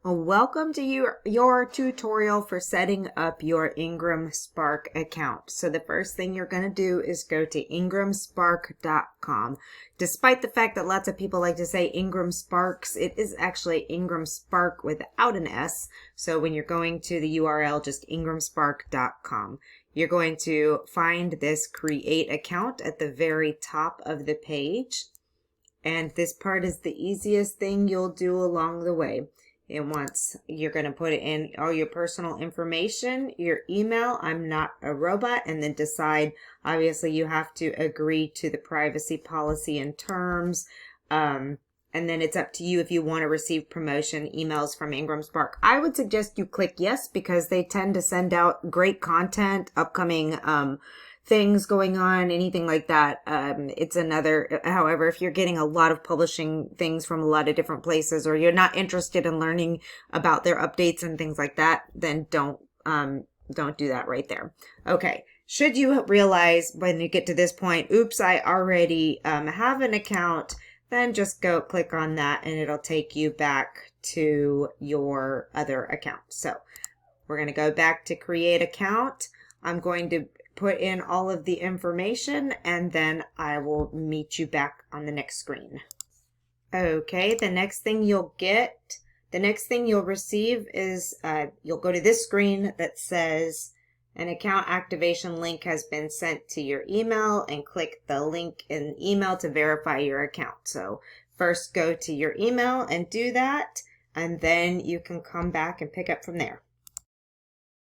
Welcome to your tutorial for setting up your IngramSpark account. So the first thing you're going to do is go to IngramSpark.com. Despite the fact that lots of people like to say IngramSparks, it is actually IngramSpark without an S. So when you're going to the URL, just IngramSpark.com. You're going to find this create account at the very top of the page. And this part is the easiest thing you'll do along the way. And once you're going to put in all your personal information, your email, I'm not a robot, and then decide, obviously you have to agree to the privacy policy and terms. And then it's up to you if you want to receive promotion emails from IngramSpark. I would suggest you click yes, because they tend to send out great content, upcoming things going on, anything like that. It's another, however, if you're getting a lot of publishing things from a lot of different places, or you're not interested in learning about their updates and things like that, then don't do that right there. Okay. Should you realize when you get to this point, oops, I already have an account, then just go click on that and it'll take you back to your other account. So we're going to go back to create account. I'm going to put in all of the information and then I will meet you back on the next screen. Okay, the next thing you'll receive is you'll go to this screen that says an account activation link has been sent to your email, and click the link in email to verify your account. So first go to your email and do that, and then you can come back and pick up from there.